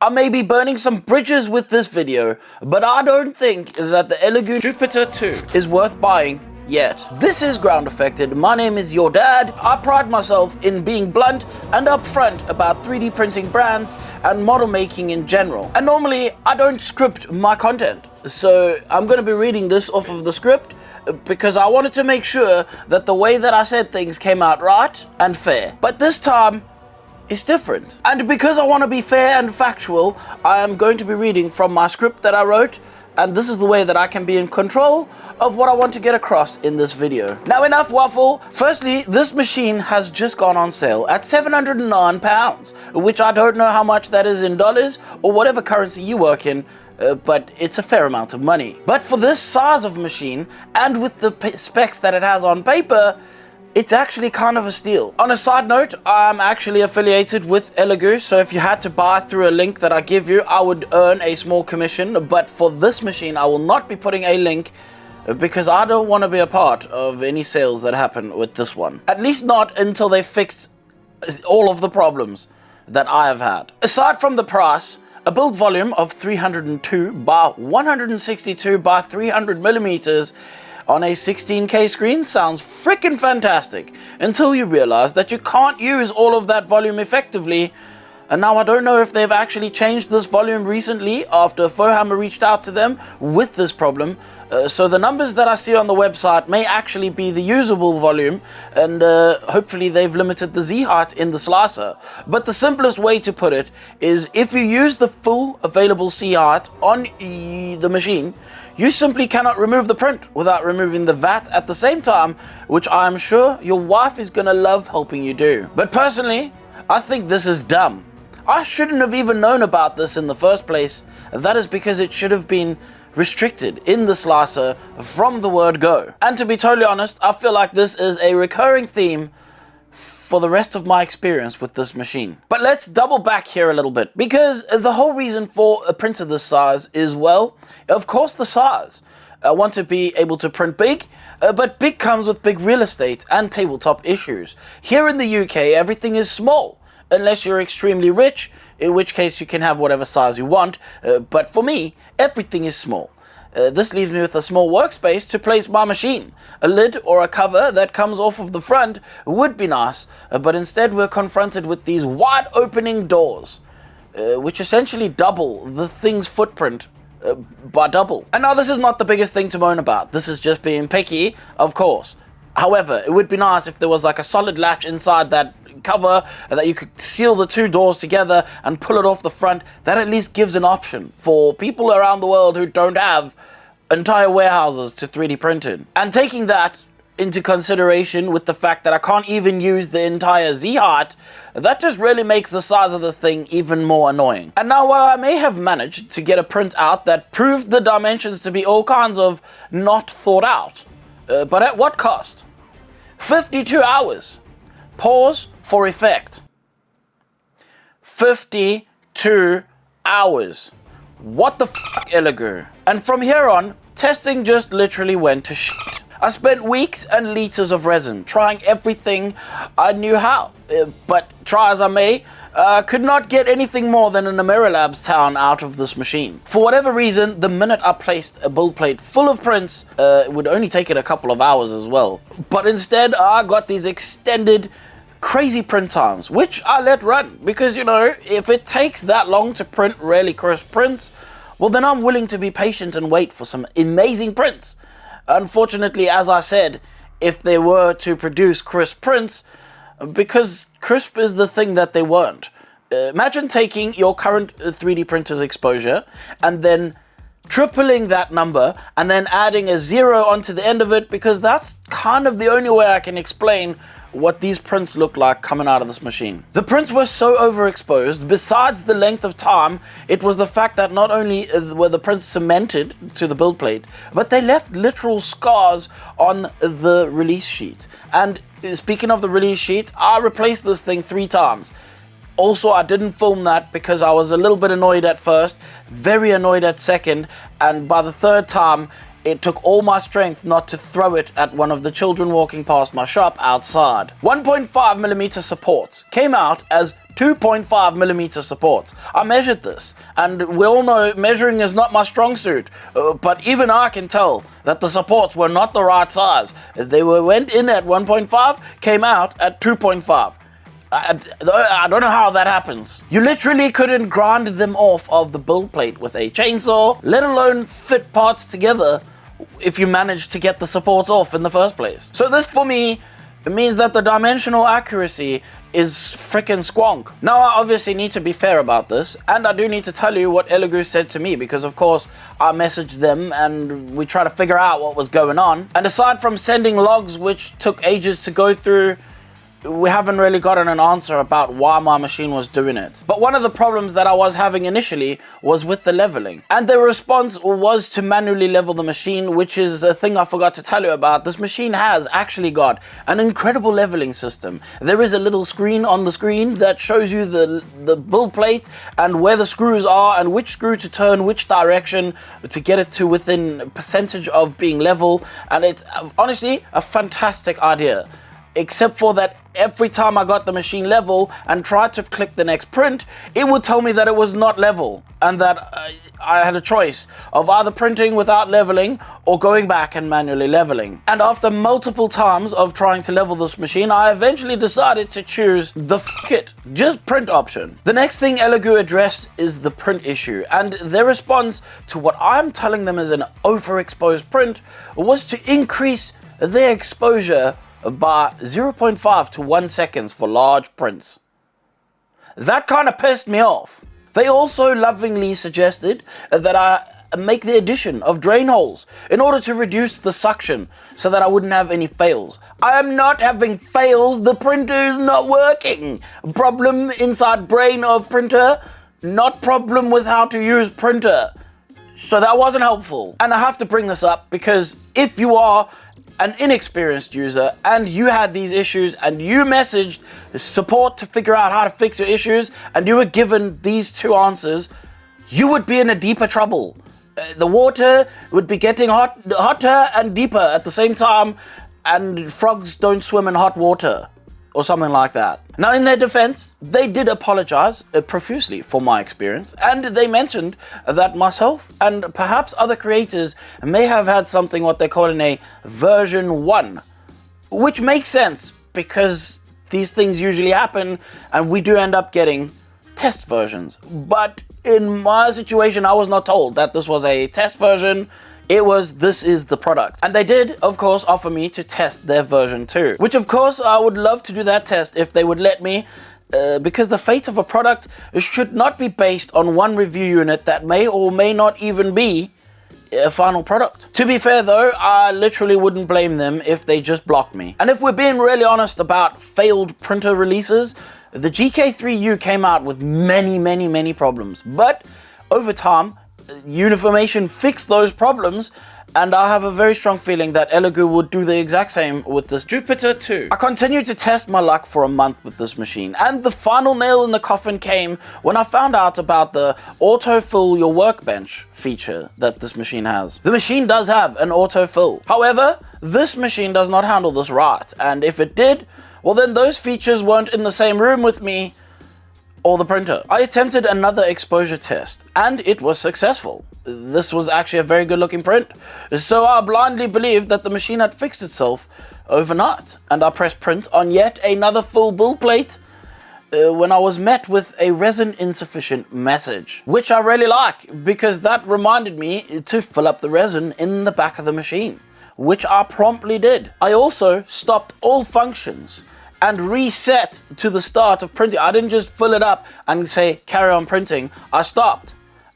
I may be burning some bridges with this video, but I don't think that the Elegoo Jupiter 2 is worth buying yet. This is Groundeffected. My name is your dad. I pride myself in being blunt and upfront about 3D printing brands and model making in general. And normally I don't script my content, so I'm going to be reading this off of the script because I wanted to make sure that the way that I said things came out right and fair. But this time it's different. And because I want to be fair and factual, I am going to be reading from my script that I wrote, and this is the way that I can be in control of what I want to get across in this video. Now, enough waffle. Firstly, this machine has just gone on sale at £709, which I don't know how much that is in dollars or whatever currency you work in, but it's a fair amount of money. But for this size of machine, and with the specs that it has on paper, it's actually kind of a steal. On a side note, I'm actually affiliated with Elegoo, so if you had to buy through a link that I give you, I would earn a small commission. But for this machine, I will not be putting a link because I don't want to be a part of any sales that happen with this one. At least not until they fix all of the problems that I have had. Aside from the price, a build volume of 302 by 162 by 300 millimeters on a 16K screen sounds freaking fantastic until you realize that you can't use all of that volume effectively. And now I don't know if they've actually changed this volume recently after Fohammer reached out to them with this problem. So the numbers that I see on the website may actually be the usable volume, and hopefully they've limited the Z height in the slicer. But the simplest way to put it is if you use the full available Z height on the machine, you simply cannot remove the print without removing the VAT at the same time, which I am sure your wife is gonna love helping you do. But personally, I think this is dumb. I shouldn't have even known about this in the first place. That is because it should have been restricted in the slicer from the word go. And to be totally honest, I feel like this is a recurring theme for the rest of my experience with this machine. But let's double back here a little bit, because the whole reason for a printer this size is, well, of course the size. I want to be able to print big, but big comes with big real estate and tabletop issues. Here in the UK, everything is small, unless you're extremely rich, in which case you can have whatever size you want, but for me, everything is small. This leaves me with a small workspace to place my machine. A lid or a cover that comes off of the front would be nice, but instead we're confronted with these wide opening doors, which essentially double the thing's footprint by double. And now this is not the biggest thing to moan about. This is just being picky, of course. However, it would be nice if there was like a solid latch inside that cover that you could seal the two doors together and pull it off the front. That at least gives an option for people around the world who don't have entire warehouses to 3D print in. And taking that into consideration with the fact that I can't even use the entire Z height, that just really makes the size of this thing even more annoying. And now, while I may have managed to get a print out that proved the dimensions to be all kinds of not thought out, but at what cost? 52 hours. Pause for effect. 52 hours. What the fuck, Elegoo? And from here on, testing just literally went to shit. I spent weeks and liters of resin trying everything I knew how, but try as I may, could not get anything more than an Amerilabs town out of this machine. For whatever reason, the minute I placed a build plate full of prints, it would only take it a couple of hours as well. But instead, I got these extended crazy print times, which I let run, because, you know, if it takes that long to print really crisp prints, well, then I'm willing to be patient and wait for some amazing prints. Unfortunately, as I said, if they were to produce crisp prints, because crisp is the thing that they weren't. Imagine taking your current 3D printer's exposure and then tripling that number and then adding a 0 onto the end of it, because that's kind of the only way I can explain what these prints look like coming out of this machine. The prints were so overexposed. Besides the length of time, it was the fact that not only were the prints cemented to the build plate, but they left literal scars on the release sheet. And speaking of the release sheet, I replaced this thing 3 times. Also, I didn't film that because I was a little bit annoyed at first, very annoyed at second, and by the third time, it took all my strength not to throw it at one of the children walking past my shop outside. 1.5mm supports came out as 2.5mm supports. I measured this, and we all know measuring is not my strong suit, but even I can tell that the supports were not the right size. They went in at 1.5, came out at 2.5. I don't know how that happens. You literally couldn't grind them off of the build plate with a chainsaw, let alone fit parts together if you managed to get the supports off in the first place. So this for me, it means that the dimensional accuracy is freaking squonk. Now I obviously need to be fair about this, and I do need to tell you what Elegoo said to me, because of course I messaged them and we tried to figure out what was going on. And aside from sending logs which took ages to go through, we haven't really gotten an answer about why my machine was doing it. But one of the problems that I was having initially was with the leveling. And the response was to manually level the machine, which is a thing I forgot to tell you about. This machine has actually got an incredible leveling system. There is a little screen on the screen that shows you the build plate and where the screws are and which screw to turn which direction to get it to within a percentage of being level. And it's honestly a fantastic idea. Except for that every time I got the machine level and tried to click the next print, it would tell me that it was not level, and that I had a choice of either printing without leveling or going back and manually leveling. And after multiple times of trying to level this machine, I eventually decided to choose the f it, just print option. The next thing Elegoo addressed is the print issue, and their response to what I'm telling them is an overexposed print was to increase their exposure by 0.5 to 1 seconds for large prints. That kind of pissed me off. They also lovingly suggested that I make the addition of drain holes in order to reduce the suction so that I wouldn't have any fails. I am not having fails, the printer is not working. Problem inside brain of printer, not problem with how to use printer. So that wasn't helpful. And I have to bring this up because if you are an inexperienced user and you had these issues and you messaged support to figure out how to fix your issues and you were given these two answers, you would be in a deeper trouble. The water would be getting hotter and deeper at the same time, and frogs don't swim in hot water or something like that. Now, in their defense, they did apologize profusely for my experience, and they mentioned that myself and perhaps other creators may have had something what they're calling a version 1, which makes sense because these things usually happen and we do end up getting test versions. But in my situation, I was not told that this was a test version. It was, this is the product. And they did, of course, offer me to test their version 2, which of course I would love to do that test if they would let me, because the fate of a product should not be based on one review unit that may or may not even be a final product. To be fair though, I literally wouldn't blame them if they just blocked me. And if we're being really honest about failed printer releases, the GK3U came out with many problems, but over time, Uniformation fixed those problems, and I have a very strong feeling that Elegoo would do the exact same with this Jupiter 2. I continued to test my luck for a month with this machine, and the final nail in the coffin came when I found out about the Autofill your workbench feature that this machine has. The machine does have an autofill. However, this machine does not handle this right, and if it did, well then those features weren't in the same room with me or the printer. I attempted another exposure test and it was successful. This was actually a very good looking print, so I blindly believed that the machine had fixed itself overnight, and I pressed print on yet another full build plate when I was met with a resin insufficient message, which I really like because that reminded me to fill up the resin in the back of the machine, which I promptly did. I also stopped all functions and reset to the start of printing. I didn't just fill it up and say carry on printing. I stopped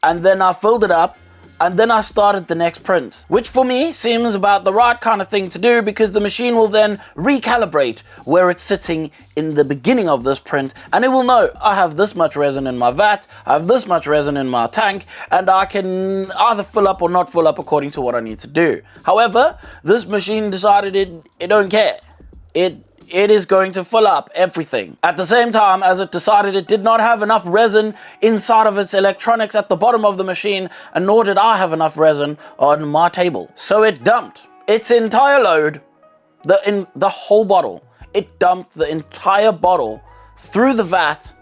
and then I filled it up and then I started the next print, which for me seems about the right kind of thing to do because the machine will then recalibrate where it's sitting in the beginning of this print, and it will know I have this much resin in my vat, I have this much resin in my tank, and I can either fill up or not fill up according to what I need to do. However, this machine decided it don't care. it is going to fill up everything. At the same time as it decided it did not have enough resin inside of its electronics at the bottom of the machine, and nor did I have enough resin on my table. So it dumped its entire load, the whole bottle. It dumped the entire bottle through the vat,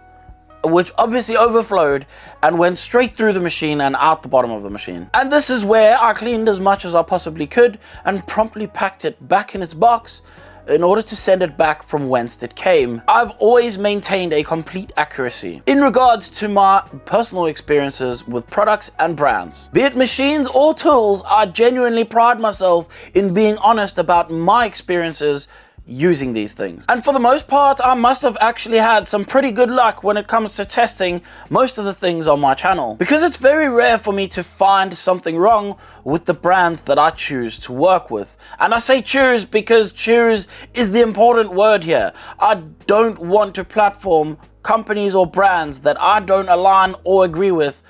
which obviously overflowed and went straight through the machine and out the bottom of the machine. And this is where I cleaned as much as I possibly could and promptly packed it back in its box in order to send it back from whence it came. I've always maintained a complete accuracy in regards to my personal experiences with products and brands. Be it machines or tools, I genuinely pride myself in being honest about my experiences using these things. And for the most part, I must have actually had some pretty good luck when it comes to testing most of the things on my channel, because it's very rare for me to find something wrong with the brands that I choose to work with. And I say choose because choose is the important word here. I don't want to platform companies or brands that I don't align or agree with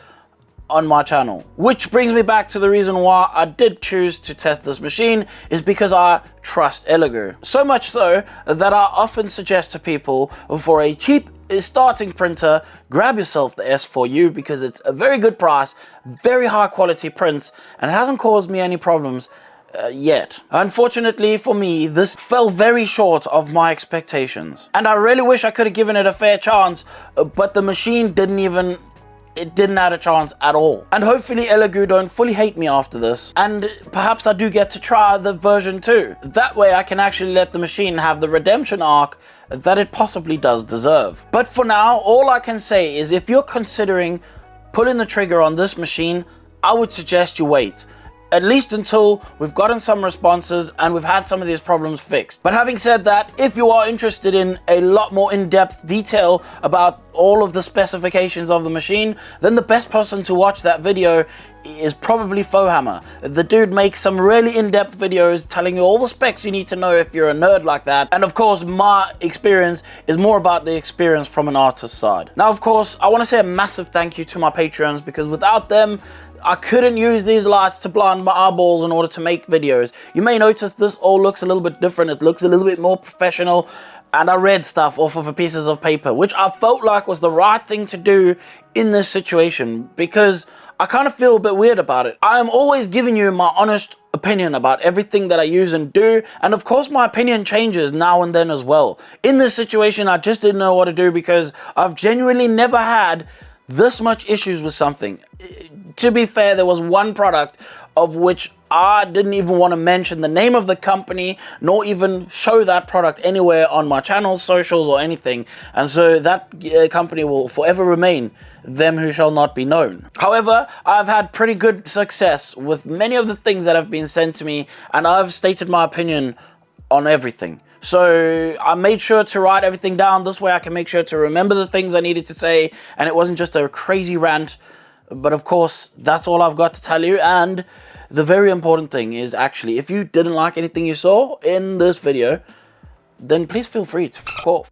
on my channel. Which brings me back to the reason why I did choose to test this machine, is because I trust Elegoo. So much so that I often suggest to people, for a cheap starting printer, grab yourself the S4U, because it's a very good price, very high quality prints, and it hasn't caused me any problems yet. Unfortunately for me, this fell very short of my expectations, and I really wish I could have given it a fair chance, but the machine didn't have a chance at all. And hopefully Elegoo don't fully hate me after this, and perhaps I do get to try the version 2. That way I can actually let the machine have the redemption arc that it possibly does deserve. But for now, all I can say is, if you're considering pulling the trigger on this machine, I would suggest you wait. At least until we've gotten some responses and we've had some of these problems fixed. But having said that, if you are interested in a lot more in-depth detail about all of the specifications of the machine, then the best person to watch that video is probably Fohammer. The dude makes some really in-depth videos telling you all the specs you need to know if you're a nerd like that. And of course, my experience is more about the experience from an artist's side. Now, of course, I want to say a massive thank you to my Patreons, because without them, I couldn't use these lights to blind my eyeballs in order to make videos. You may notice this all looks a little bit different. It looks a little bit more professional, and I read stuff off of pieces of paper, which I felt like was the right thing to do in this situation, because I kind of feel a bit weird about it. I am always giving you my honest opinion about everything that I use and do, and of course my opinion changes now and then as well. In this situation, I just didn't know what to do, because I've genuinely never had this much issues with something. To be fair, there was one product of which I didn't even want to mention the name of the company, nor even show that product anywhere on my channel, socials, or anything. And so that company will forever remain them who shall not be known. However, I've had pretty good success with many of the things that have been sent to me, and I've stated my opinion on everything. So I made sure to write everything down. This way I can make sure to remember the things I needed to say, and it wasn't just a crazy rant. But of course, that's all I've got to tell you. And the very important thing is, actually, if you didn't like anything you saw in this video, then please feel free to f*** off.